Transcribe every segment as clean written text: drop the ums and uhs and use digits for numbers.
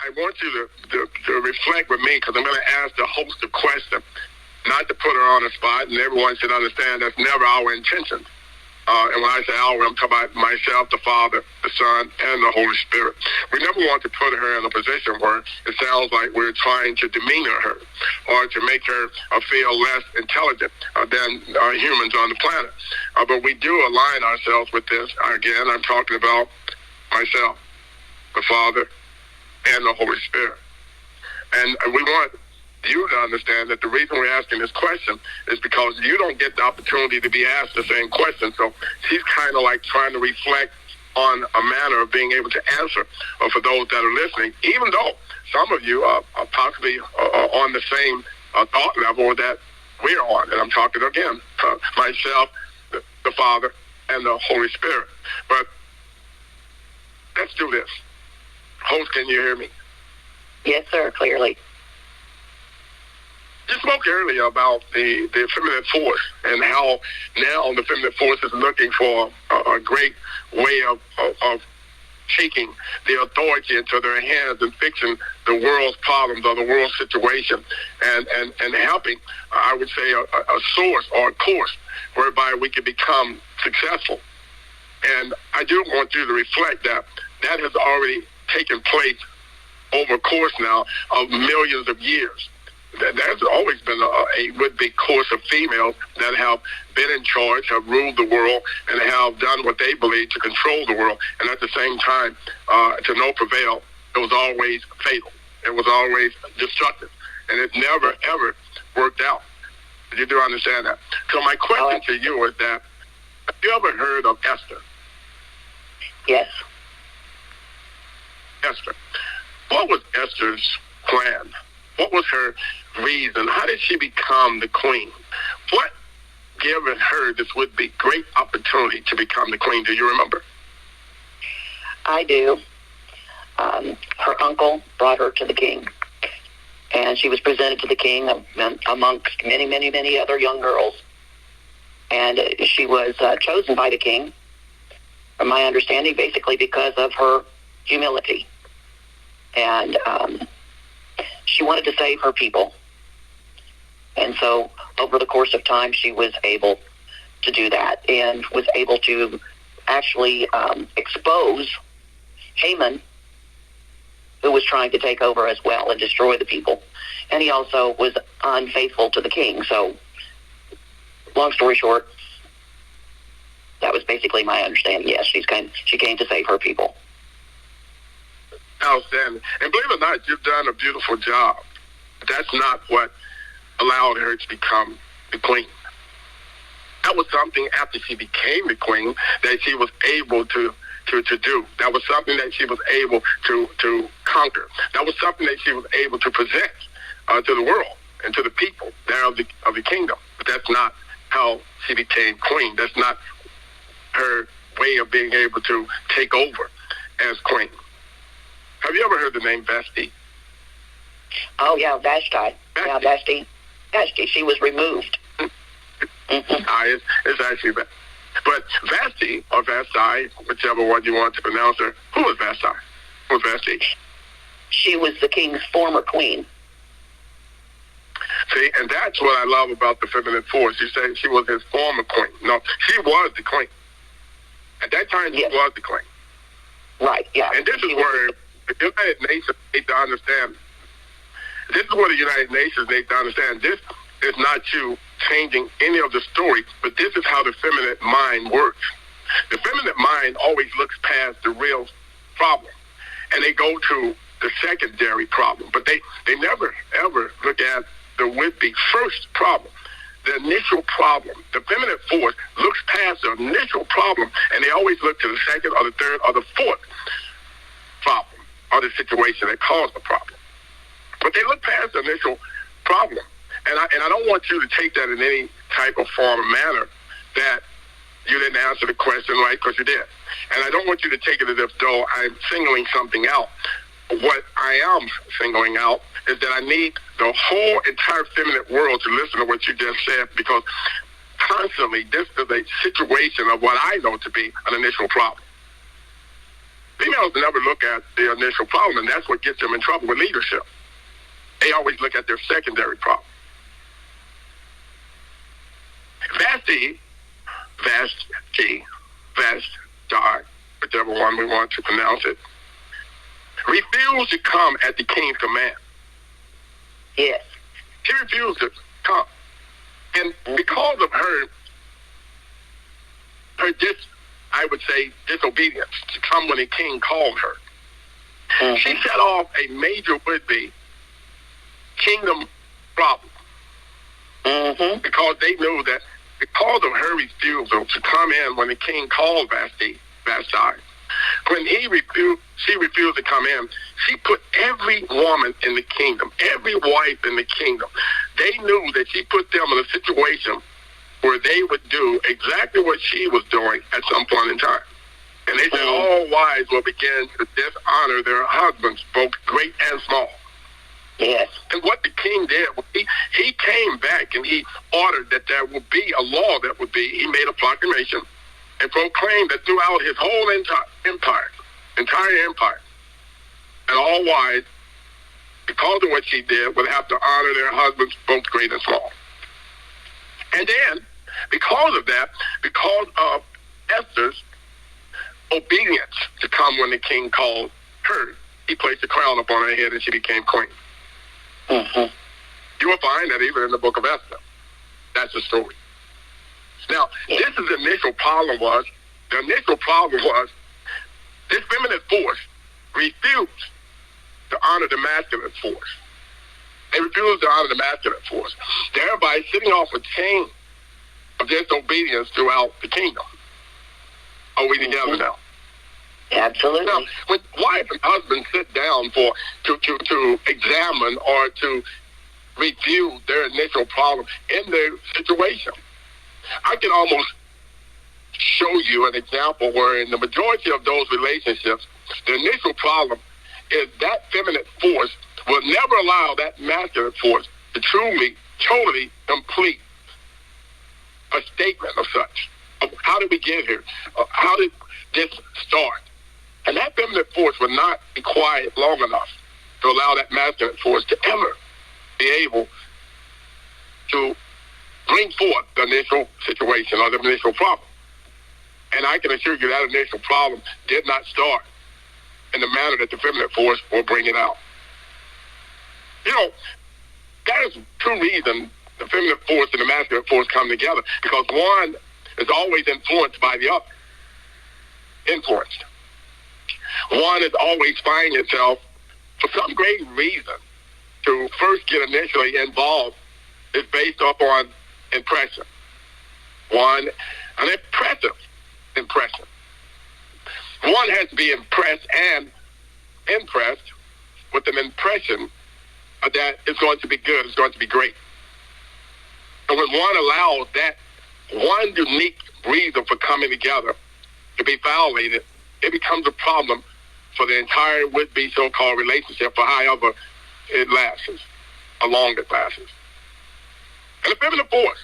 I want you to reflect with me, because I'm going to ask the host a question, not to put her on the spot, and everyone should understand that's never our intention. And when I say our, I'm talking about myself, the Father, the Son, and the Holy Spirit. We never want to put her in a position where it sounds like we're trying to demean her or to make her feel less intelligent than humans on the planet. But we do align ourselves with this. Again, I'm talking about myself, the Father, and the Holy Spirit. And we want you to understand that the reason we're asking this question is because you don't get the opportunity to be asked the same question. So she's kind of like trying to reflect on a manner of being able to answer for those that are listening, even though some of you are possibly on the same thought level that we're on. And I'm talking again, myself, the Father, and the Holy Spirit. But let's do this. Host, can you hear me? Yes, sir, clearly. You spoke earlier about the feminine force and how now the feminine force is looking for a great way of taking the authority into their hands and fixing the world's problems or the world's situation and helping, I would say, a source or a course whereby we can become successful. And I do want you to reflect that has already taken place over a course now of millions of years. There's always been a would-be course of females that have been in charge, have ruled the world, and have done what they believe to control the world. And at the same time, to no prevail, it was always fatal. It was always destructive. And it never, ever worked out. You do understand that? So my question to you is that, have you ever heard of Esther? Yes. Esther. What was Esther's plan? What was her reason? How did she become the queen? What given her this would-be great opportunity to become the queen? Do you remember? I do. Her uncle brought her to the king, and she was presented to the king amongst many, many, many other young girls. And she was chosen by the king, from my understanding, basically because of her humility. And she wanted to save her people. And so over the course of time, she was able to do that and was able to actually expose Haman, who was trying to take over as well and destroy the people. And he also was unfaithful to the king. So long story short, that was basically my understanding. Yes, she came to save her people. Outstanding. And believe it or not, you've done a beautiful job. That's not what allowed her to become the queen. That was something after she became the queen that she was able to do. That was something that she was able to conquer. That was something that she was able to present to the world and to the people there of the kingdom. But that's not how she became queen. That's not her way of being able to take over as queen. Have you ever heard the name Vashti? Oh, yeah, Vashti. Yeah, Vashti. She was removed. Mm-hmm. It's actually that. But Vashti, or Vashti, whichever one you want to pronounce her, who was Vashti? Who was Vashti? She was the king's former queen. See, and that's what I love about the feminine force. You say she was his former queen. No, she was the queen. At that time, she was the queen. Right, yeah. And this is where the United Nations need to understand. This is what the United Nations need to understand. This is not you changing any of the story, but this is how the feminine mind works. The feminine mind always looks past the real problem, and they go to the secondary problem, but they never, ever look at the would-be first problem, the initial problem. The feminine force looks past the initial problem, and they always look to the second or the third or the fourth problem or the situation that caused the problem. But they look past the initial problem. And I don't want you to take that in any type of form or manner that you didn't answer the question right, because you did. And I don't want you to take it as if though I'm singling something out. What I am singling out is that I need the whole entire feminine world to listen to what you just said, because constantly this is a situation of what I know to be an initial problem. Females never look at the initial problem, and that's what gets them in trouble with leadership. They always look at their secondary problem. Vashti, whichever one we want to pronounce it, refused to come at the king's command. Yes. She refused to come. And because of her disobedience to come when the king called her, Mm-hmm. she set off a major would-be kingdom problem. Mm-hmm. Because they knew that because of her refusal to come in when the king called Vashti, when she refused to come in, she put every woman in the kingdom, every wife in the kingdom. They knew that she put them in a situation where they would do exactly what she was doing at some point in time. And they said all wives will begin to dishonor their husbands, both great and small. Yes. And what the king did, he came back and he ordered that there would be a law that would be, he made a proclamation and proclaimed that throughout his whole entire empire, and all wives, because of what she did, would have to honor their husbands, both great and small. And then, because of that, because of Esther's obedience to come when the king called her, he placed a crown upon her head and she became queen. Mm-hmm. You will find that even in the book of Esther. That's the story. Now, this is the initial problem was this feminine force refused to honor the masculine force. They refused to honor the masculine force, thereby setting off a chain of disobedience throughout the kingdom. Are we together now? Absolutely. Now, when wife and husband sit down to examine or to review their initial problem in their situation, I can almost show you an example where in the majority of those relationships, the initial problem is that feminine force will never allow that masculine force to truly, totally complete a statement of such. How did we get here? How did this start? And that feminine force will not be quiet long enough to allow that masculine force to ever be able to bring forth the initial situation or the initial problem. And I can assure you that initial problem did not start in the manner that the feminine force will bring it out. You know, that is two reasons the feminine force and the masculine force come together, because one is always influenced by the other. Influenced. One is always finding itself, for some great reason, to first get initially involved is based upon impression. One, an impressive impression. One has to be impressed and impressed with an impression that is going to be good, it's going to be great. And when one allows that one unique reason for coming together to be violated, it becomes a problem for the entire would-be so-called relationship for however it lasts, how long it lasts. And the feminine force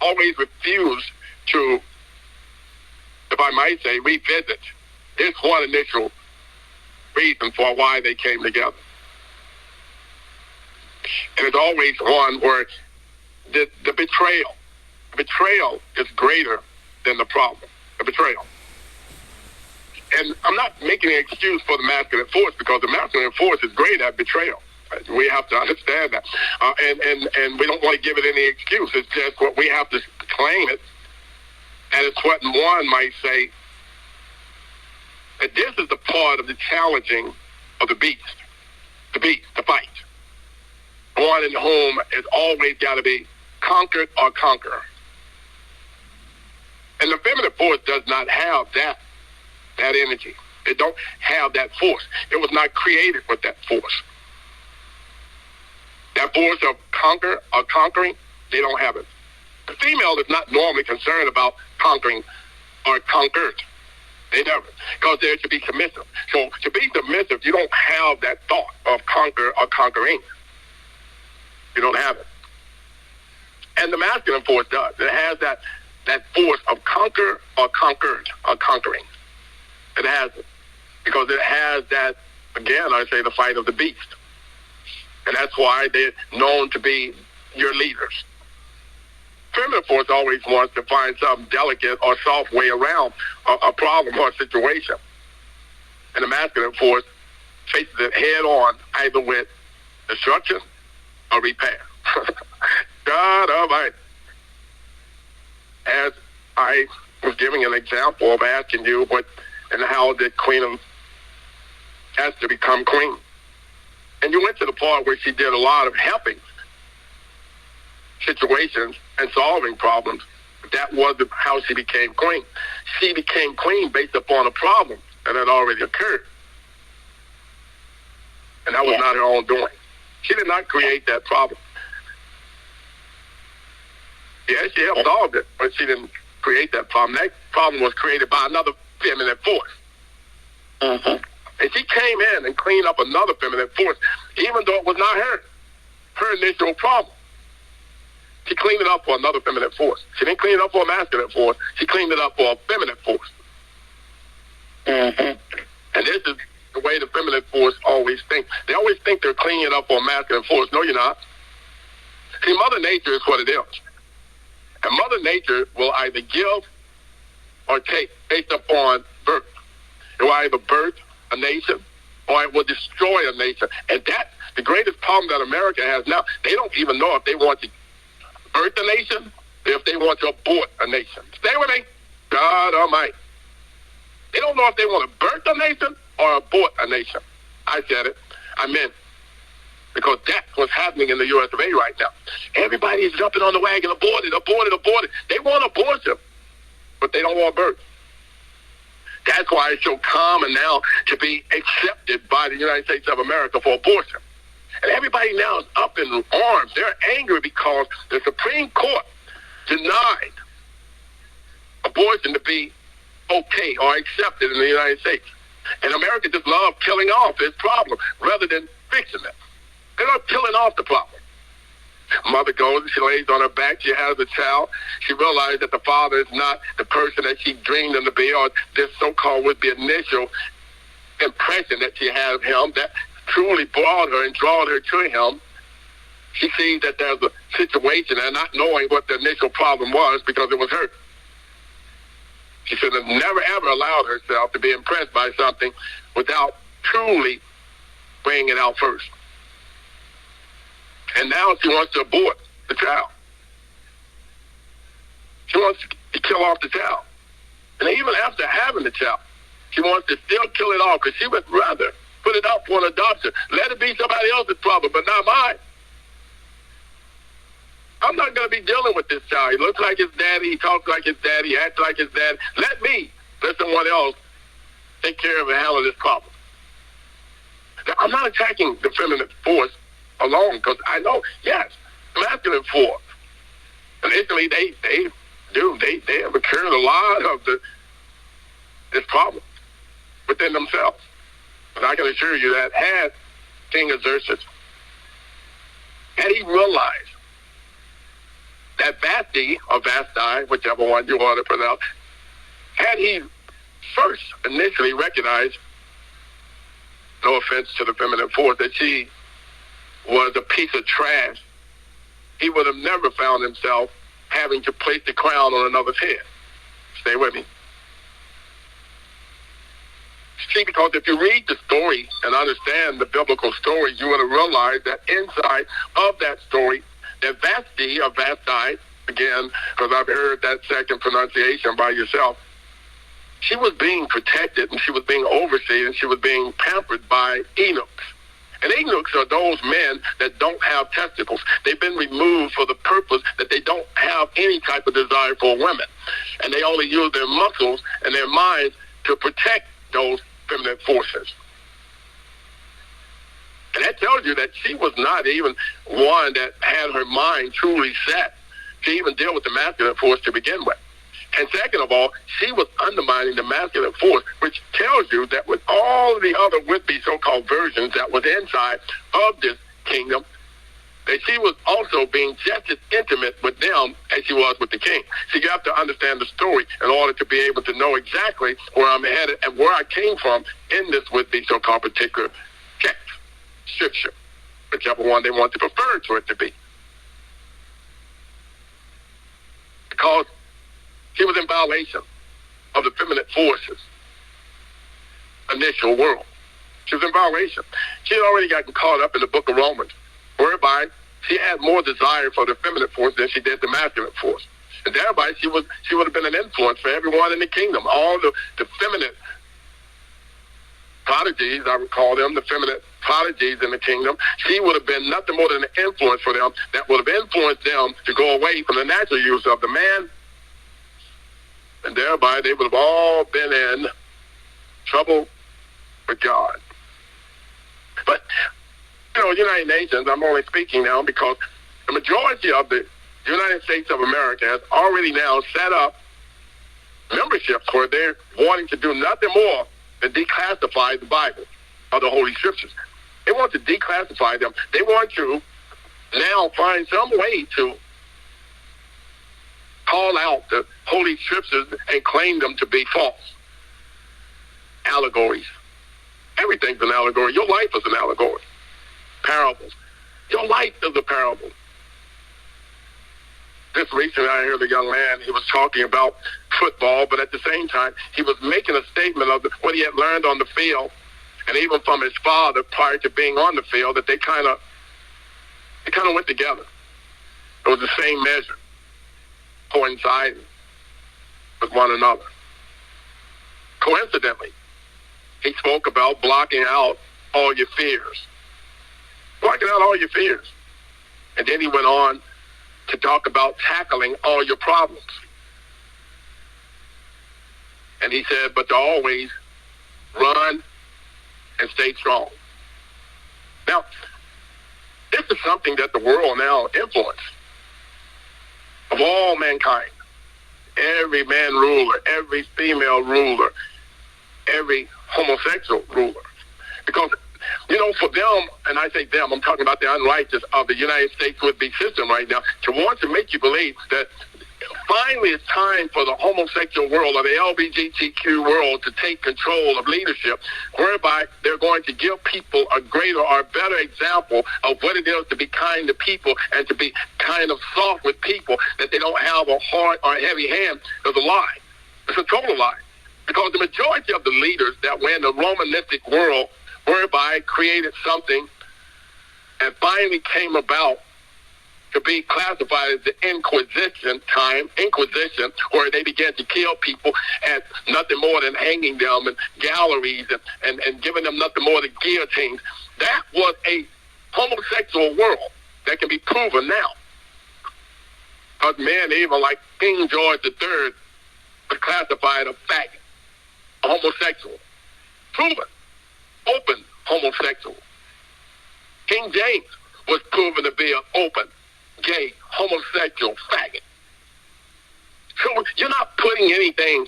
always refused to, if I might say, revisit this one initial reason for why they came together. And it's always one where the betrayal is greater than the problem, the betrayal. And I'm not making an excuse for the masculine force, because the masculine force is great at betrayal. We have to understand that. And we don't want to give it any excuse. It's just what we have to claim it. And it's what one might say, that this is the part of the challenging of the beast, the fight. One in whom is always got to be conquered or conqueror. And the feminine force does not have that energy. It don't have that force. It was not created with that force. That force of conquer or conquering, they don't have it. The female is not normally concerned about conquering or conquered. They never, because they're to be submissive. So to be submissive, you don't have that thought of conquer or conquering. You don't have it. And the masculine force does. It has that force of conquer or conquered or conquering. It has it. because it has that, again, I say the fight of the beast. And that's why they're known to be your leaders. Feminine force always wants to find some delicate or soft way around a problem or a situation. And the masculine force faces it head on, either with destruction or repair. God Almighty. As I was giving an example of asking you what and how did Queen Esther become queen? And you went to the part where she did a lot of helping situations and solving problems. That wasn't how she became queen. She became queen based upon a problem that had already occurred. And that was not her own doing. She did not create that problem. Yeah, she helped solve it, but she didn't create that problem. That problem was created by another feminine force. Mm-hmm. And she came in and cleaned up another feminine force, even though it was not her initial problem. She cleaned it up for another feminine force. She didn't clean it up for a masculine force. She cleaned it up for a feminine force. Mm-hmm. And this is the way the feminine force always thinks. They always think they're cleaning it up for a masculine force. No, you're not. See, Mother Nature is what it is. And Mother Nature will either give or take based upon birth. It will either birth a nation or it will destroy a nation. And that's the greatest problem that America has now. They don't even know if they want to birth a nation or if they want to abort a nation. Stay with me. God Almighty. They don't know if they want to birth a nation or abort a nation. I said it. I meant it. Because that's what's happening in the U.S. of A. right now. Everybody is jumping on the wagon, aborted. They want abortion, but they don't want birth. That's why it's so common now to be accepted by the United States of America for abortion. And everybody now is up in arms. They're angry because the Supreme Court denied abortion to be okay or accepted in the United States. And America just loves killing off this problem rather than fixing it. They're not killing off the problem. Mother goes and she lays on her back. She has a child. She realized that the father is not the person that she dreamed him to be, or this so-called would be initial impression that she had of him that truly brought her and drawed her to him. She sees that there's a situation and not knowing what the initial problem was because it was her. She should have never, ever allowed herself to be impressed by something without truly weighing it out first. And now she wants to abort the child. She wants to kill off the child. And even after having the child, she wants to still kill it off because she would rather put it up for an adoption. Let it be somebody else's problem, but not mine. I'm not going to be dealing with this child. He looks like his daddy. He talks like his daddy. He acts like his dad. Let someone else take care of and handle this problem. Now, I'm not attacking the feminine force alone because I know, yes, masculine force. Initially, they have incurred a lot of this problem within themselves. But I can assure you that had King Xerxes, had he realized that Vashti, or Vashti, whichever one you want to pronounce, had he first initially recognized, no offense to the feminine force, that she was a piece of trash, he would have never found himself having to place the crown on another's head. Stay with me. See, because if you read the story and understand the biblical story, you would have realized that inside of that story, that Vashti, or Vashti, again, because I've heard that second pronunciation by yourself, she was being protected and she was being overseen and she was being pampered by eunuchs. And eunuchs are those men that don't have testicles. They've been removed for the purpose that they don't have any type of desire for women. And they only use their muscles and their minds to protect those feminine forces. And that tells you that she was not even one that had her mind truly set to even deal with the masculine force to begin with. And second of all, she was undermining the masculine force, which tells you that with all the other would-be so-called versions that was inside of this kingdom, that she was also being just as intimate with them as she was with the king. So you have to understand the story in order to be able to know exactly where I'm headed and where I came from in this with the so-called particular text, scripture, whichever one they want to prefer to it to be. Because she was in violation of the feminine forces, initial world. She was in violation. She had already gotten caught up in the book of Romans, whereby she had more desire for the feminine force than she did the masculine force. And thereby she would have been an influence for everyone in the kingdom. All the feminine prodigies, I would call them, the feminine prodigies in the kingdom, she would have been nothing more than an influence for them that would have influenced them to go away from the natural use of the man. And thereby they would have all been in trouble with God. But, United Nations, I'm only speaking now because the majority of the United States of America has already now set up memberships where they're wanting to do nothing more than declassify the Bible or the Holy Scriptures. They want to declassify them. They want to now find some way to call out the Holy Scriptures and claim them to be false. Allegories. Everything's an allegory. Your life is an allegory. Parables. Your life is a parable. Just recently I heard a young man, he was talking about football, but at the same time, he was making a statement of what he had learned on the field, and even from his father prior to being on the field, that they kind of went together. It was the same measure, coinciding with one another. Coincidentally, he spoke about blocking out all your fears. Blocking out all your fears. And then he went on to talk about tackling all your problems. And he said, but to always run and stay strong. Now, this is something that the world now influences of all mankind. Every man ruler, every female ruler, every homosexual ruler. Because, for them, and I say them, I'm talking about the unrighteous of the United States would-be system right now, to want to make you believe that finally it's time for the homosexual world or the LGBTQ world to take control of leadership, whereby they're going to give people a greater or better example of what it is to be kind to people and to be kind of soft with people, that they don't have a hard or heavy hand. Is a lie. It's a total lie. Because the majority of the leaders that were in the Romanistic world, whereby created something and finally came about to be classified as the Inquisition, where they began to kill people at nothing more than hanging them in galleries and giving them nothing more than guillotines. That was a homosexual world that can be proven now. Because men, even like King George III, was classified a faggot, a homosexual. Proven. Open homosexual. King James was proven to be an open, gay, homosexual faggot. So you're not putting anything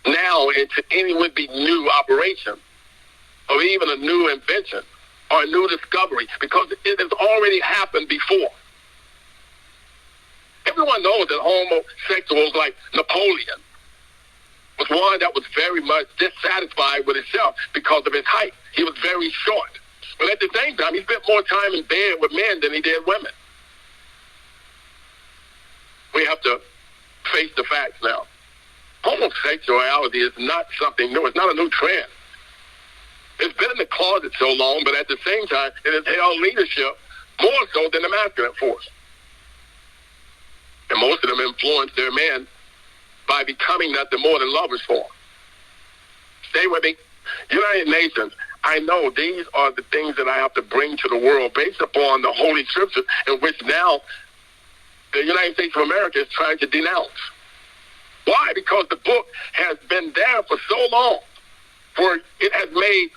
now into any would-be new operation or even a new invention or a new discovery, because it has already happened before. Everyone knows that homosexuals like Napoleon was one that was very much dissatisfied with himself because of his height. He was very short. But at the same time, he spent more time in bed with men than he did women. We have to face the facts now. Homosexuality is not something new. It's not a new trend. It's been in the closet so long, but at the same time, it has held leadership more so than the masculine force. And most of them influence their men by becoming nothing more than lovers for them. Stay with me. United Nations, I know these are the things that I have to bring to the world based upon the Holy Scriptures, in which now the United States of America is trying to denounce. Why? Because the book has been there for so long, for it has made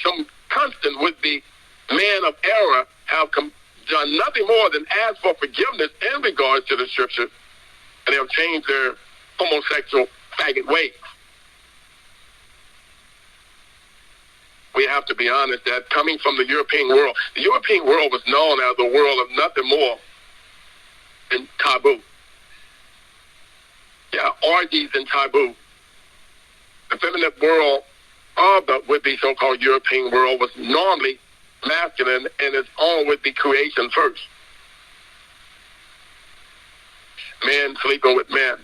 some constant with the men of error have done nothing more than ask for forgiveness in regards to the Scripture, and they have changed their homosexual faggot ways. we have to be honest that coming from the European world was known as a world of nothing more than taboo. Yeah, orgies and taboo. The feminine world of the would-be so-called European world was normally masculine in its own would-be creation first. Men sleeping with men.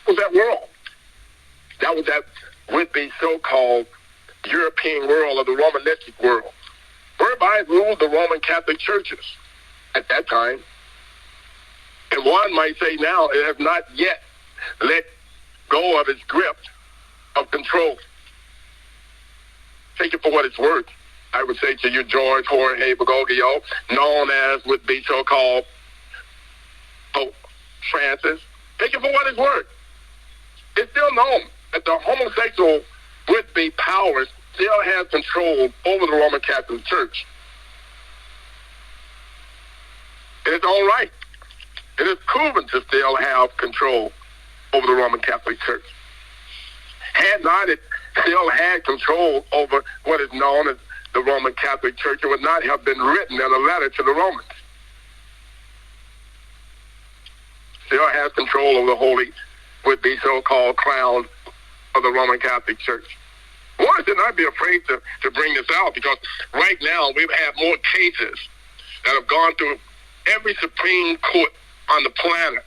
What was that world? That was that would-be so-called European world of the Romanistic world, whereby it ruled the Roman Catholic churches at that time. And one might say now it has not yet let go of its grip of control. Take it for what it's worth. I would say to you, George Jorge Bergoglio, known as would be so-called Pope Francis. Take it for what it's worth. It's still known that the homosexual would-be powers still have control over the Roman Catholic Church. In its own right. It is proven to still have control over the Roman Catholic Church. Had not it still had control over what is known as the Roman Catholic Church, it would not have been written in a letter to the Romans. Still has control over the holy, would-be so-called crown of the Roman Catholic Church. One should not be afraid to bring this out, because right now we've had more cases that have gone through every Supreme Court on the planet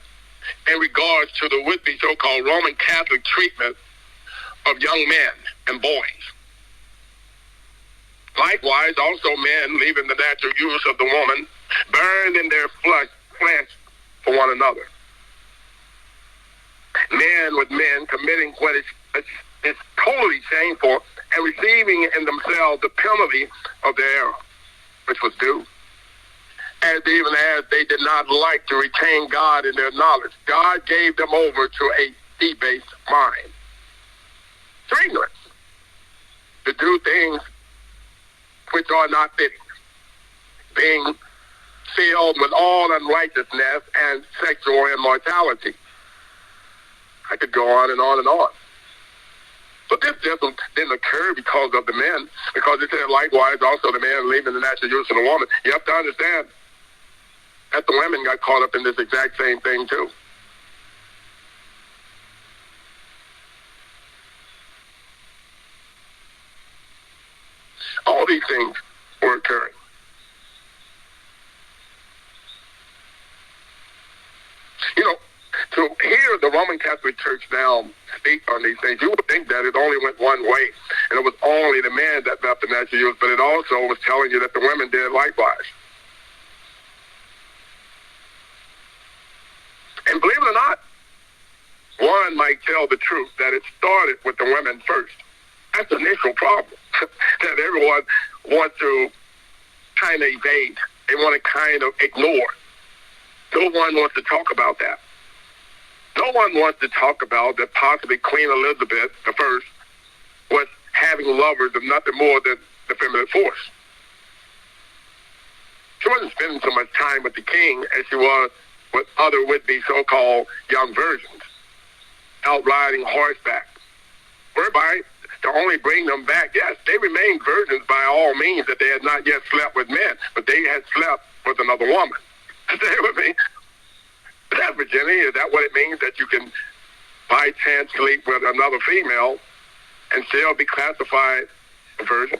in regards to the would-be so-called Roman Catholic treatment of young men and boys. Likewise, also men leaving the natural use of the woman, burned in their flesh for one another. Men with men committing what is totally shameful and receiving in themselves the penalty of their error, which was due. And even as they did not like to retain God in their knowledge, God gave them over to a debased mind, to ignorance, to do things which are not fitting, being filled with all unrighteousness and sexual immortality. I could go on and on and on. But this didn't occur because of the men, because it said likewise also the man leaving the natural use of the woman. You have to understand that the women got caught up in this exact same thing too. All these things were occurring. You know, to hear the Roman Catholic Church now speak on these things, you would think that it only went one way, and it was only the men that left the natural use, but it also was telling you that the women did likewise. And believe it or not, one might tell the truth that it started with the women first. That's the initial problem that everyone wants to kind of evade. They want to kind of ignore. No one wants to talk about that. No one wants to talk about that possibly Queen Elizabeth I was having lovers of nothing more than the feminine force. She wasn't spending so much time with the king as she was with other would-be so-called young virgins, out riding horseback, whereby to only bring them back. Yes, they remained virgins by all means, that they had not yet slept with men, but they had slept with another woman. Stay with me. Is that virginity? Is that what it means, that you can by chance sleep with another female and still be classified a virgin?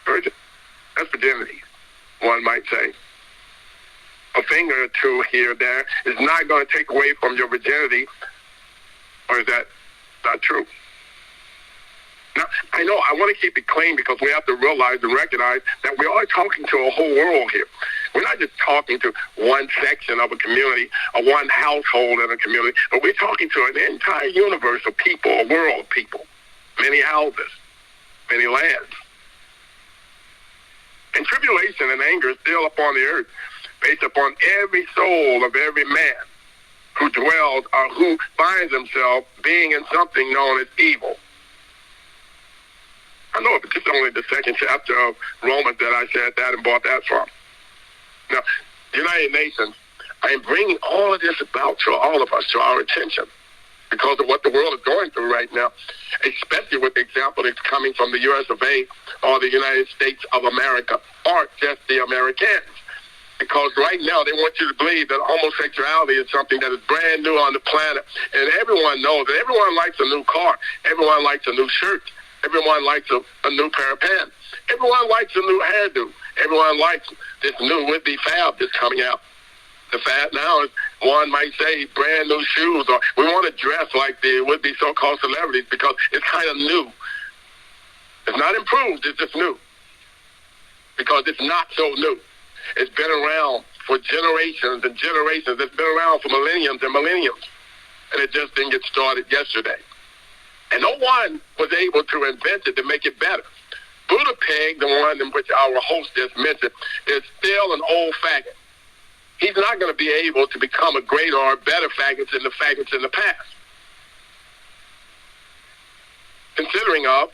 Virgin. That's virginity, one might say. A finger or two here or there is not going to take away from your virginity, or is that not true? Now, I know I want to keep it clean, because we have to realize and recognize that we are talking to a whole world here. We're not just talking to one section of a community or one household in a community, but we're talking to an entire universe of people, a world of people, many houses, many lands. And tribulation and anger is still upon the earth, based upon every soul of every man who dwells or who finds himself being in something known as evil. I know it's just only the second chapter of Romans that I said that and brought that from. Now, the United Nations, I am bringing all of this about to all of us, to our attention, because of what the world is going through right now, especially with the example that's coming from the U.S. of A. or the United States of America, or just the Americans. Because right now they want you to believe that homosexuality is something that is brand new on the planet. And everyone knows that everyone likes a new car. Everyone likes a new shirt. Everyone likes a new pair of pants. Everyone likes a new hairdo. Everyone likes this new would-be fab that's coming out. The fad now is, one might say, brand new shoes, or we want to dress like the would-be so-called celebrities because it's kind of new. It's not improved, it's just new. Because it's not so new. It's been around for generations and generations. It's been around for millenniums and millenniums. And it just didn't get started yesterday. And no one was able to invent it to make it better. Buddha Peg, the one in which our host just mentioned, is still an old faggot. He's not going to be able to become a greater or better faggot than the faggots in the past. Considering of,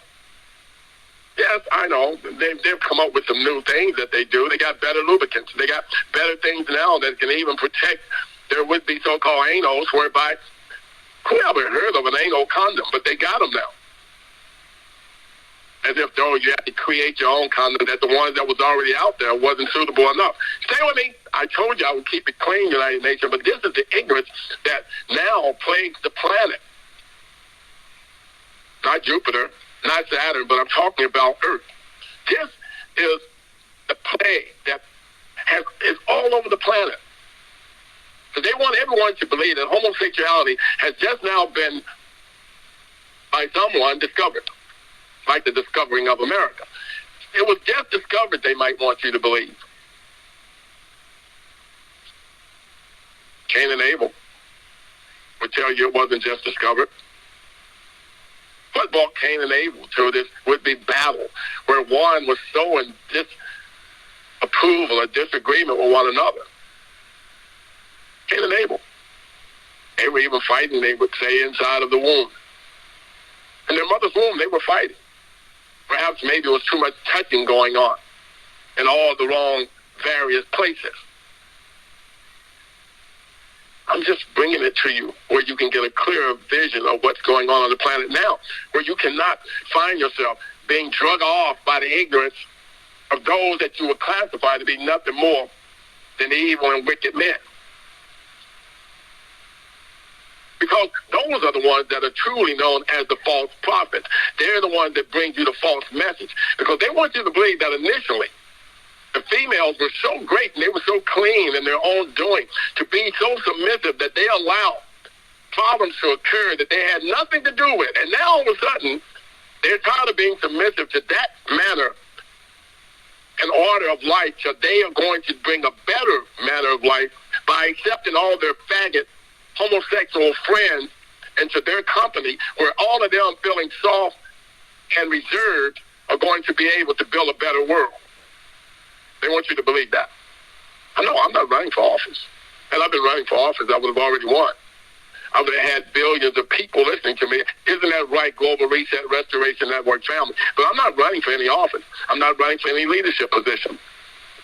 yes, I know, they've come up with some new things that they do. They got better lubricants. They got better things now that can even protect their would-be so-called anals, whereby, who ever heard of an anal condom? But they got them now. As if, though, you have to create your own condom, that the ones that was already out there wasn't suitable enough. Stay with me. I told you I would keep it clean, United Nations, but this is the ignorance that now plagues the planet. Not Jupiter, not Saturn, but I'm talking about Earth. This is the plague that is all over the planet. So they want everyone to believe that homosexuality has just now been, by someone, discovered. Like the discovering of America. It was just discovered, they might want you to believe. Cain and Abel would tell you it wasn't just discovered. What brought Cain and Abel to this would-be battle where one was so in disapproval or disagreement with one another? Cain and Abel. They were even fighting, they would say, inside of the womb. In their mother's womb, they were fighting. Perhaps maybe there was too much touching going on in all the wrong various places. I'm just bringing it to you where you can get a clearer vision of what's going on the planet now, where you cannot find yourself being drug off by the ignorance of those that you would classify to be nothing more than evil and wicked men. Because those are the ones that are truly known as the false prophets. They're the ones that bring you the false message. Because they want you to believe that initially the females were so great and they were so clean in their own doing to be so submissive that they allowed problems to occur that they had nothing to do with. And now all of a sudden, they're tired of being submissive to that manner and order of life, so they are going to bring a better manner of life by accepting all their faggot homosexual friends into their company, where all of them feeling soft and reserved are going to be able to build a better world. They want you to believe that. I know I'm not running for office. Had I been running for office, I would have already won. I would have had billions of people listening to me. Isn't that right, Global Reset Restoration Network family? But I'm not running for any office. I'm not running for any leadership position.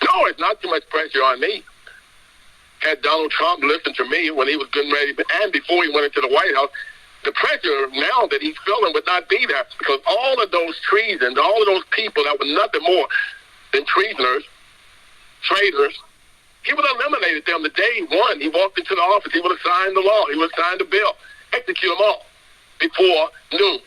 No, it's not too much pressure on me. Had Donald Trump listened to me when he was getting ready, and before he went into the White House, the pressure now that he's feeling would not be there, because all of those treasons, all of those people that were nothing more than treasoners, traitors, he would have eliminated them the day one he walked into the office. He would have signed the law. He would have signed the bill, execute them all before noon.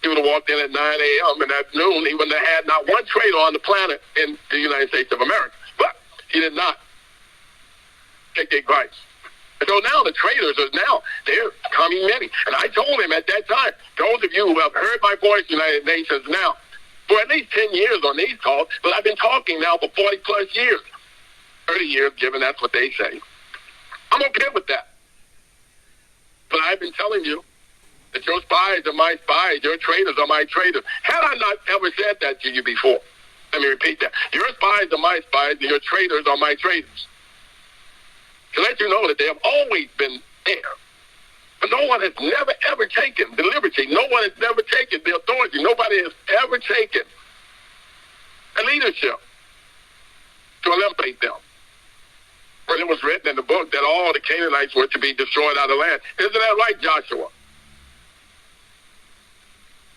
He would have walked in at 9 a.m. and at noon he would have had not one traitor on the planet in the United States of America. But he did not take their advice. And so now the traitors are they're coming many. And I told him at that time, those of you who have heard my voice, United Nations, now, for at least 10 years on these calls, but I've been talking now for 40 plus years. 30 years, given that's what they say. I'm okay with that. But I've been telling you that your spies are my spies, your traitors are my traitors. Had I not ever said that to you before, let me repeat that. Your spies are my spies, and your traitors are my traitors. To let you know that they have always been there. But no one has never, ever taken the liberty. No one has never taken the authority. Nobody has ever taken the leadership to eliminate them. when it was written in the book that all the Canaanites were to be destroyed out of the land. Isn't that right, Joshua?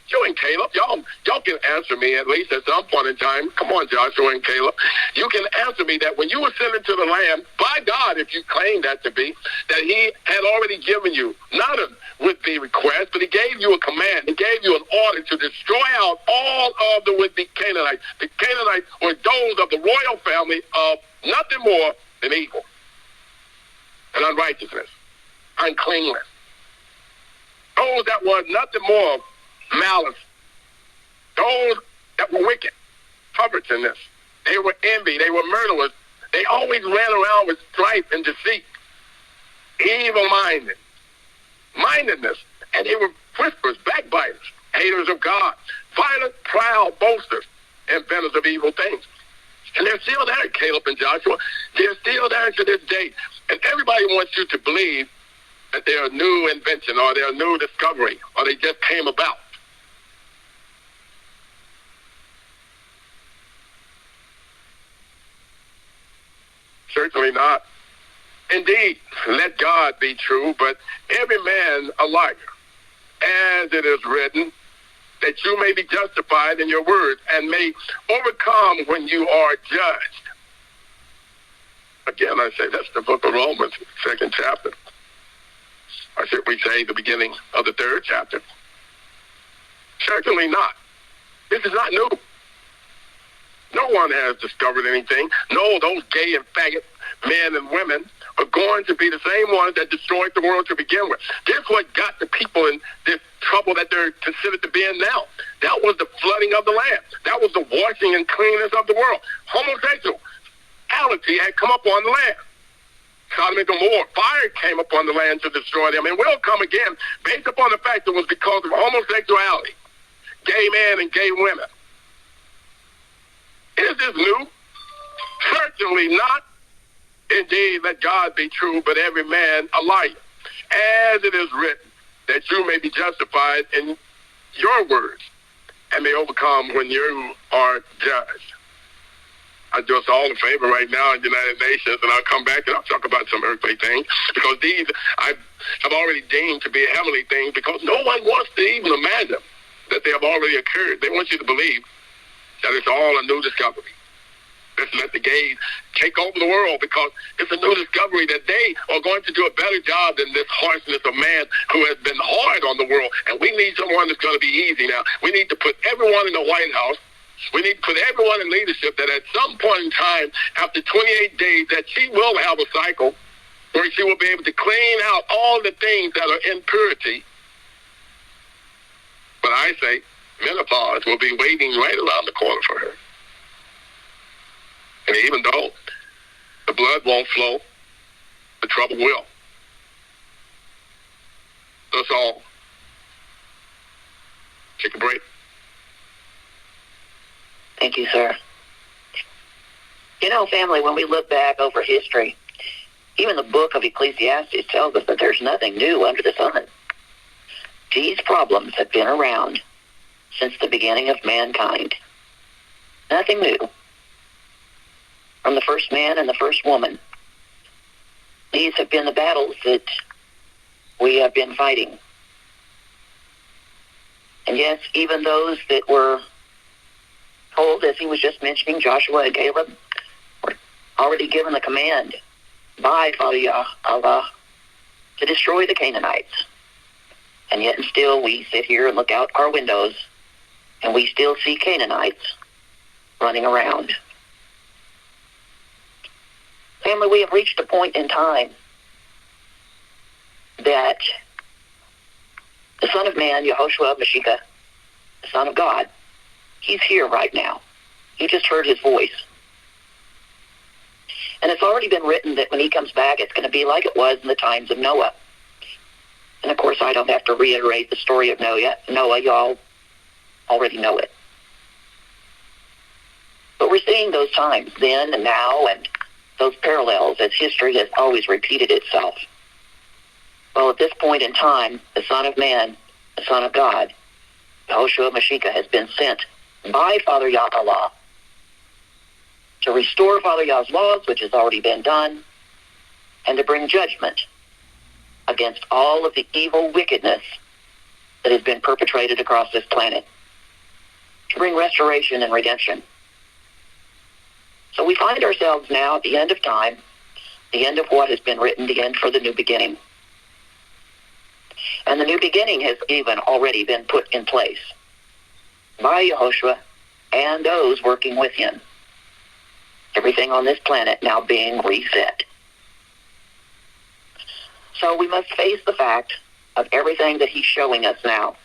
You and Caleb, y'all can answer me at least at some point in time. Come on, Joshua and Caleb. You can answer me that when you were sent into the land, by God, if you claim that to be, that he had already given you, not with the request, but he gave you a command. He gave you an order to destroy out all of the would-be Canaanites. The Canaanites were those of the royal family of nothing more than evil and unrighteousness, uncleanness. Those that were nothing more malice, those that were wicked, covetousness. They were envy, they were murderers. They always ran around with strife and deceit, evil-mindedness, and they were whisperers, backbiters, haters of God, violent, proud, boasters, inventors of evil things. And they're still there, Caleb and Joshua. They're still there to this day. And everybody wants you to believe that they're a new invention or they're a new discovery or they just came about. Certainly not. Indeed, let God be true, but every man a liar. As it is written, that you may be justified in your words and may overcome when you are judged. Again, I say that's the book of Romans, 2nd chapter. Or should we say the beginning of the 3rd chapter? Certainly not. This is not new. No one has discovered anything. No, those gay and faggot men and women are going to be the same ones that destroyed the world to begin with. This what got the people in this trouble that they're considered to be in now. That was the flooding of the land. That was the washing and cleanness of the world. Homosexuality had come up on the land. Sodom and Gomorrah, fire came upon the land to destroy them, and will come again based upon the fact it was because of homosexuality, gay men and gay women. Is this new? Certainly not. Indeed, let God be true, but every man a liar. As it is written, that you may be justified in your words and may overcome when you are judged. I do us all a favor right now in the United Nations, and I'll come back and I'll talk about some earthly things, because these I have already deemed to be heavenly things, because no one wants to even imagine that they have already occurred. They want you to believe that it's all a new discovery. Let's let the gays take over the world, because it's a new discovery that they are going to do a better job than this harshness of man who has been hard on the world. And we need someone that's going to be easy now. We need to put everyone in the White House. We need to put everyone in leadership that at some point in time, after 28 days, that she will have a cycle where she will be able to clean out all the things that are impurity. But I say menopause will be waiting right around the corner for her. And even though the blood won't flow, the trouble will. Let's all take a break. Thank you, sir. You know, family, when we look back over history, even the book of Ecclesiastes tells us that there's nothing new under the sun. These problems have been around since the beginning of mankind. Nothing new. From the first man and the first woman, these have been the battles that we have been fighting. And yes, even those that were told, as he was just mentioning, Joshua and Caleb, were already given the command by Father Yahoshua to destroy the Canaanites. And yet and still we sit here and look out our windows and we still see Canaanites running around. Family, we have reached a point in time that the Son of Man, Yahoshua, Mashiach, the Son of God, he's here right now. You just heard his voice. And it's already been written that when he comes back, it's going to be like it was in the times of Noah. And of course, I don't have to reiterate the story of Noah. Y'all already know it. But we're seeing those times then and now, and those parallels as history has always repeated itself. Well, at this point in time, the Son of Man, the Son of God, Yahoshua Mashiach, has been sent by Father Yahoshua to restore Father Yah's laws, which has already been done, and to bring judgment against all of the evil wickedness that has been perpetrated across this planet, to bring restoration and redemption. So we find ourselves now at the end of time, the end of what has been written, the end for the new beginning. And the new beginning has even already been put in place by Yahoshua and those working with him. Everything on this planet now being reset. So we must face the fact of everything that he's showing us now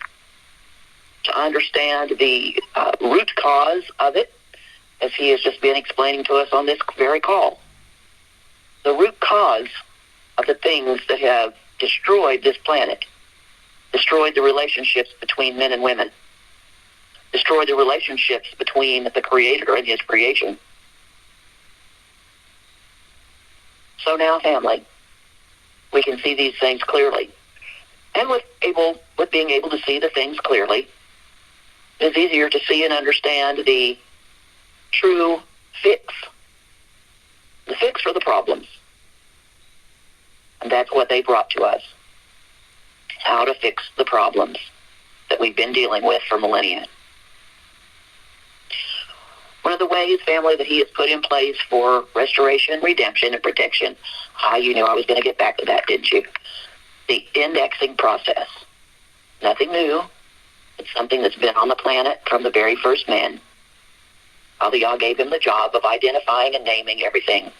to understand the root cause of it, as he has just been explaining to us on this very call. The root cause of the things that have destroyed this planet, destroyed the relationships between men and women, destroyed the relationships between the Creator and his creation. So now, family, we can see these things clearly. And with being able to see the things clearly, it's easier to see and understand the true fix. The fix for the problems. And that's what they brought to us. How to fix the problems that we've been dealing with for millennia. One of the ways, family, that he has put in place for restoration, redemption, and protection. You knew I was going to get back to that, didn't you? The indexing process. Nothing new. It's something that's been on the planet from the very first man. Father Yah gave him the job of identifying and naming everything.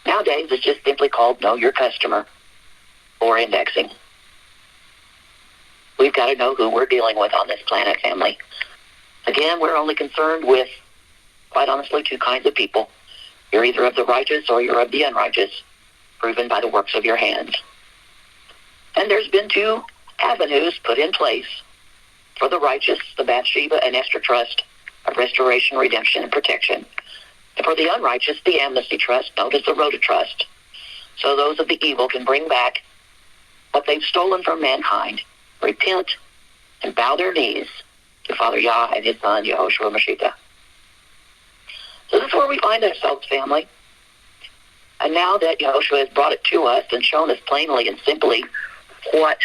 Nowadays, it's just simply called Know Your Customer or indexing. We've got to know who we're dealing with on this planet, family. Again, we're only concerned with, quite honestly, two kinds of people. You're either of the righteous or you're of the unrighteous, proven by the works of your hands. And there's been two avenues put in place for the righteous, the Bathsheba and Esther Trust of restoration, redemption, and protection. And for the unrighteous, the Amnesty Trust, known as the Rhoda Trust. So those of the evil can bring back what they've stolen from mankind, repent, and bow their knees to Father Yah and his son, Yahoshua Mashiach. So this is where we find ourselves, family. And now that Yahoshua has brought it to us and shown us plainly and simply what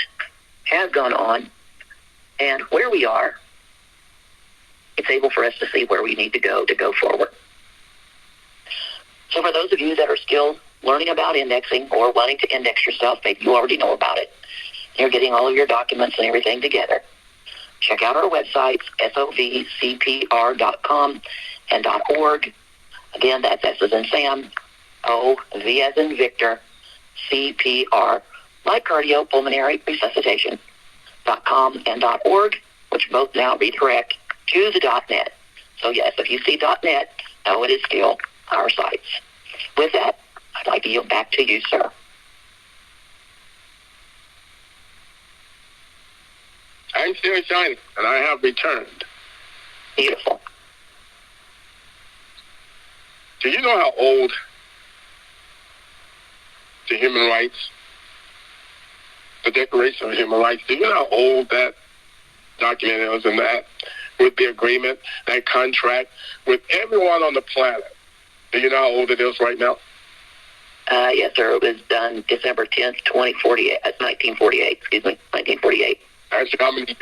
has gone on and where we are, it's able for us to see where we need to go forward. So for those of you that are still learning about indexing or wanting to index yourself, maybe you already know about it. You're getting all of your documents and everything together. Check out our websites, sovcpr.com and .org. Again, that's S as in Sam, O, V as in Victor, CPR, like cardiopulmonary resuscitation.com and .org, which both now redirect to the .net. So yes, if you see .net, know it is still our sites. With that, I'd like to yield back to you, sir. I'm still shining, and I have returned. Beautiful. Do you know how old the human rights, the Declaration of Human Rights, do you know how old that document is, and that with the agreement, that contract with everyone on the planet? Do you know how old it is right now? Yes, sir. It was done December 10th, 1948. 1948. Actually, how many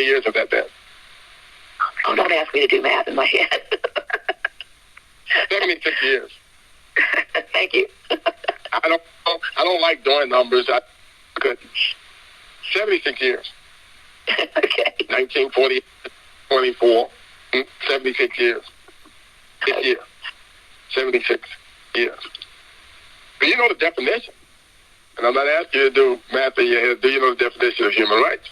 years have that been? Oh, don't ask me to do math in my head. 76 years. Thank you. I don't like doing numbers. I couldn't. 76 years. Okay. 1948, 24, 76 years. This year. 76 years. But you know the definition. And I'm not asking you to do math in your head. Do you know the definition of human rights?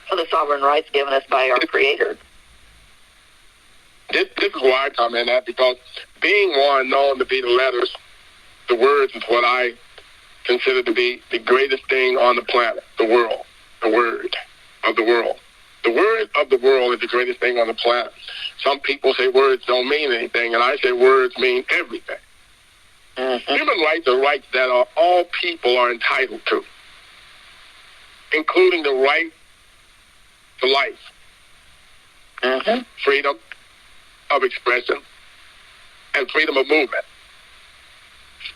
For the sovereign rights given us by our Creator. This is why I come in at, because being one known to be the letters, the words is what I consider to be the greatest thing on the planet, the world, the word of the world. The word of the world is the greatest thing on the planet. Some people say words don't mean anything, and I say words mean everything. Mm-hmm. Human rights are rights that all people are entitled to, including the right to life, freedom of expression, and freedom of movement.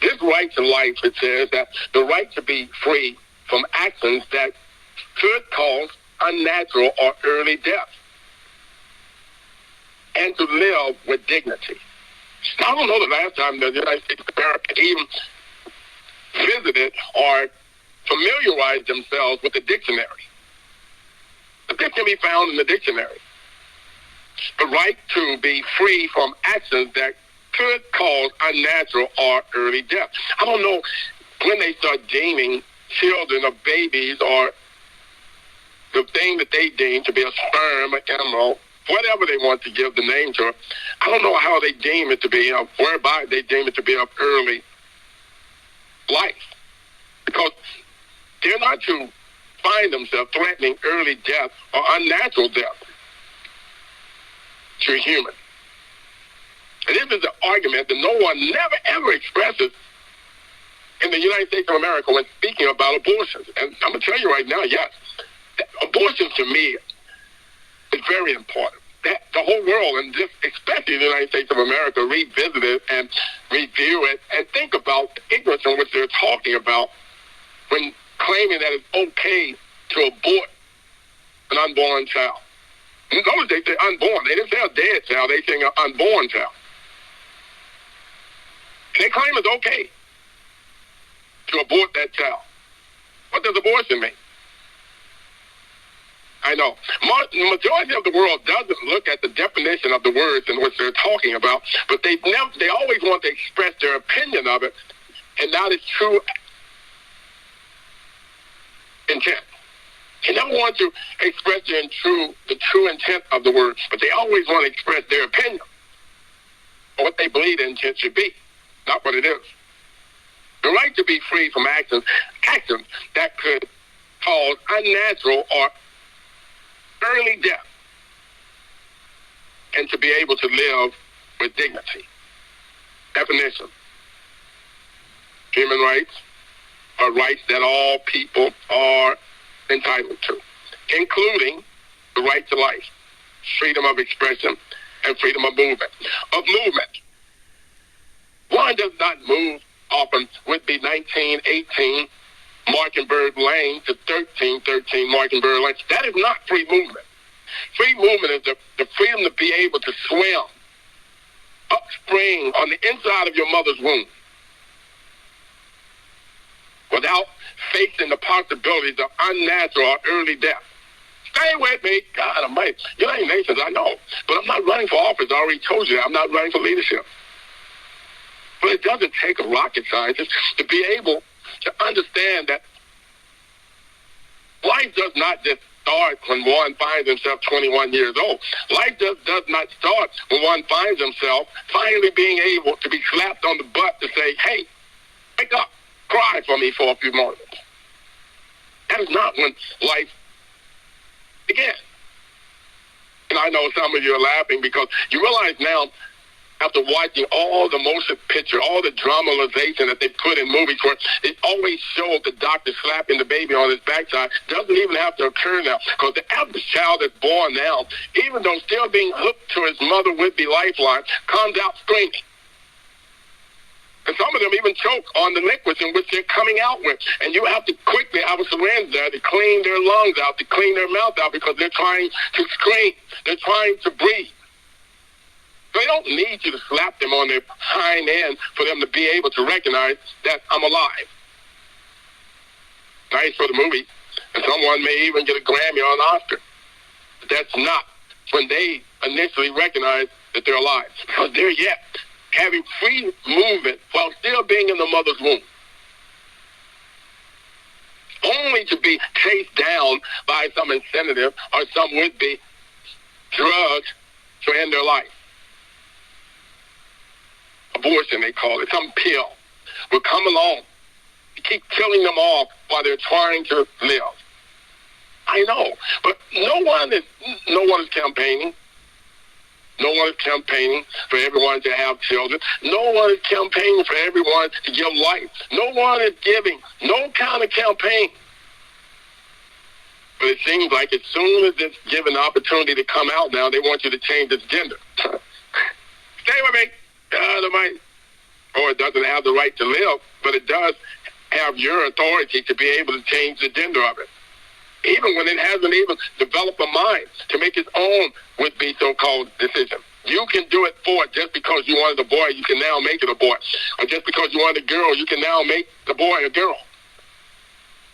This right to life, it says that the right to be free from actions that could cause unnatural or early death, and to live with dignity. Now, I don't know the last time the United States of America even visited or familiarized themselves with the dictionary. But this can be found in the dictionary. The right to be free from actions that could cause unnatural or early death. I don't know when they start deeming children or babies or the thing that they deem to be a sperm, an embryo, whatever they want to give the name to it. I don't know how they deem it to be, whereby they deem it to be of early life. Because they're not to find themselves threatening early death or unnatural death to a human. And this is an argument that no one never, ever expresses in the United States of America when speaking about abortions. And I'm going to tell you right now, yes, abortion to me is very important. That the whole world, and just especially the United States of America, revisit it and review it and think about the ignorance in which they're talking about when claiming that it's okay to abort an unborn child. Notice they say unborn. They didn't say a dead child. They say an unborn child. And they claim it's okay to abort that child. What does abortion mean? I know. The majority of the world doesn't look at the definition of the words in which they're talking about, but they always want to express their opinion of it, and not its true intent. They never want to express the true intent of the word, but they always want to express their opinion of what they believe the intent should be, not what it is. The right to be free from actions that could cause unnatural or early death, and to be able to live with dignity. Definition: human rights are rights that all people are entitled to, including the right to life, freedom of expression, and freedom of movement. One does not move often would be 1918 Markenberg Lane to 1313 Markenberg Lane. That is not free movement. Free movement is the freedom to be able to swim upstream on the inside of your mother's womb without facing the possibilities of unnatural or early death. Stay with me. God Almighty. United Nations, I know. But I'm not running for office. I already told you that. I'm not running for leadership. But it doesn't take a rocket scientist to be able to understand that life does not just start when one finds himself 21 years old. Life does not start when one finds himself finally being able to be slapped on the butt to say, hey, wake up, cry for me for a few moments. That is not when life begins. And I know some of you are laughing because you realize now, after watching all the motion picture, all the dramatization that they put in movies where it always shows the doctor slapping the baby on his backside, doesn't even have to occur now. Because the average child that's born now, even though still being hooked to his mother would-be lifeline, comes out screaming. And some of them even choke on the liquids in which they're coming out with. And you have to quickly have a syringe there to clean their lungs out, to clean their mouth out, because they're trying to scream. They're trying to breathe. They don't need you to slap them on their hind end for them to be able to recognize that I'm alive. Nice for the movie. And someone may even get a Grammy or an Oscar. But that's not when they initially recognize that they're alive. Because they're yet having free movement while still being in the mother's womb. Only to be chased down by some incentive or some would-be drugs to end their life. Abortion, they call it. Some pill will come along to keep killing them off while they're trying to live. I know, but no one is campaigning. No one is campaigning for everyone to have children. No one is campaigning for everyone to give life. No one is giving no kind of campaign. But it seems like as soon as it's given the opportunity to come out now, they want you to change its gender. Stay with me. God Almighty. or it doesn't have the right to live, but it does have your authority to be able to change the gender of it. Even when it hasn't even developed a mind to make its own would-be so-called decision. You can do it for it. Just because you wanted a boy, you can now make it a boy. Or just because you wanted a girl, you can now make the boy a girl.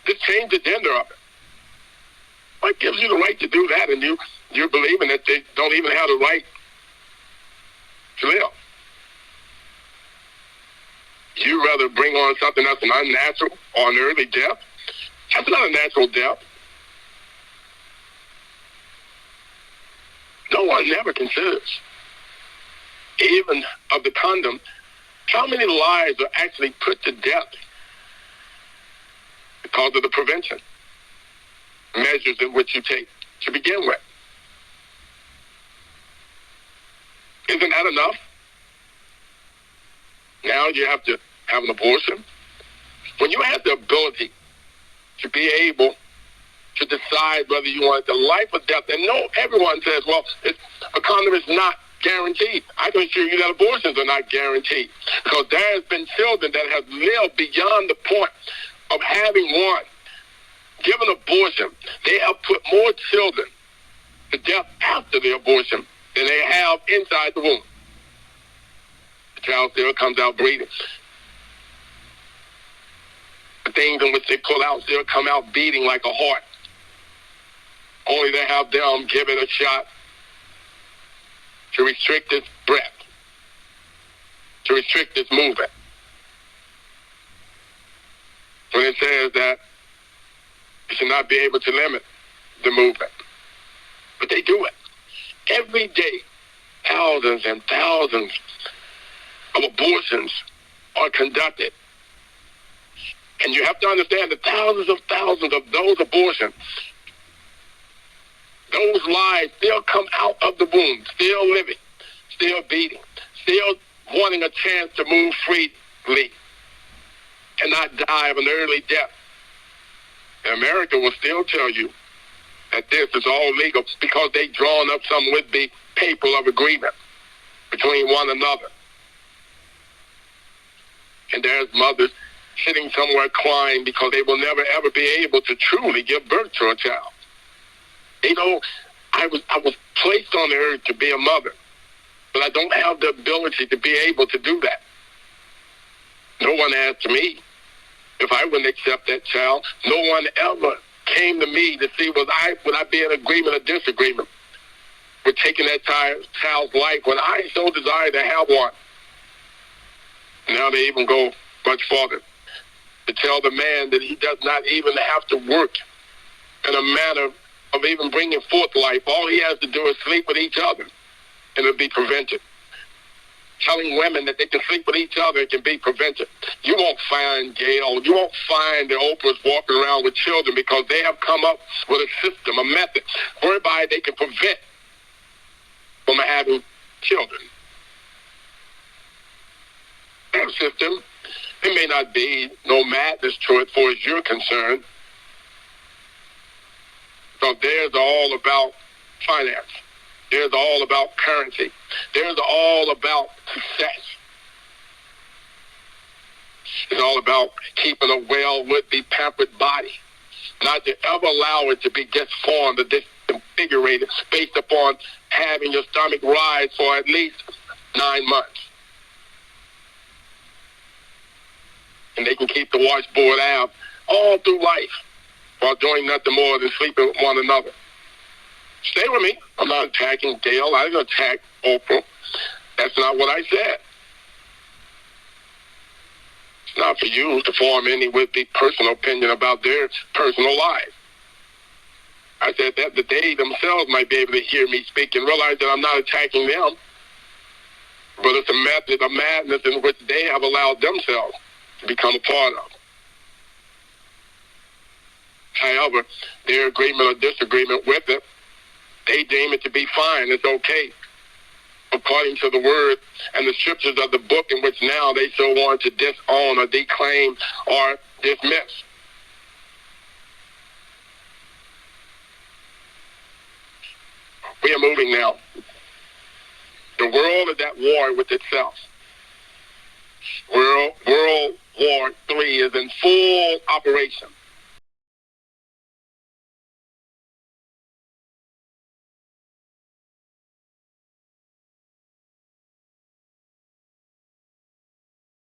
Just change the gender of it. What gives you the right to do that, and you're believing that they don't even have the right to live? You rather bring on something that's an unnatural or an early death? That's not a natural death. No one never considers, even of the condom, how many lives are actually put to death because of the prevention measures in which you take to begin with. Isn't that enough? Now you have to have an abortion. When you have the ability to be able to decide whether you want the life or death, and no, everyone says, well, a condom is not guaranteed. I can assure you that abortions are not guaranteed, because there has been children that have lived beyond the point of having one. Given abortion, they have put more children to death after the abortion than they have inside the womb. The child still comes out breathing. The things in which they pull out still come out beating like a heart. Only to have them give it a shot to restrict its breath, to restrict its movement. When it says that you should not be able to limit the movement. But they do it. Every day, thousands and thousands of abortions are conducted. And you have to understand that thousands of those abortions, those lives still come out of the womb, still living, still beating, still wanting a chance to move freely and not die of an early death. And America will still tell you that this is all legal because they've drawn up some would-be paper of agreement between one another. And there's mothers sitting somewhere crying because they will never, ever be able to truly give birth to a child. You know, I was placed on the earth to be a mother, but I don't have the ability to be able to do that. No one asked me if I wouldn't accept that child. No one ever came to me to see would I be in agreement or disagreement with taking that child's life when I so desire to have one. Now they even go much farther to tell the man that he does not even have to work in a manner of even bringing forth life. All he has to do is sleep with each other, and it'll be prevented. Telling women that they can sleep with each other, it can be prevented. You won't find Gail, you won't find the Oprahs walking around with children because they have come up with a system, a method, whereby they can prevent from having children. That system, it may not be no madness to it for as you're concerned, because theirs are all about finance. Theirs are all about currency. Theirs are all about success. It's all about keeping a well would-be pampered body, not to ever allow it to be disformed or disfigured based upon having your stomach rise for at least 9 months. And they can keep the washboard out all through life while doing nothing more than sleeping with one another. Stay with me. I'm not attacking Gail. I didn't attack Oprah. That's not what I said. It's not for you to form any would-be personal opinion about their personal life. I said that they themselves might be able to hear me speak and realize that I'm not attacking them, but it's a method of madness in which they have allowed themselves to become a part of. However, their agreement or disagreement with it, they deem it to be fine. It's okay, according to the word and the scriptures of the book in which now they so want to disown or declaim or dismiss. We are moving now. The world is at war with itself. World War III is in full operation.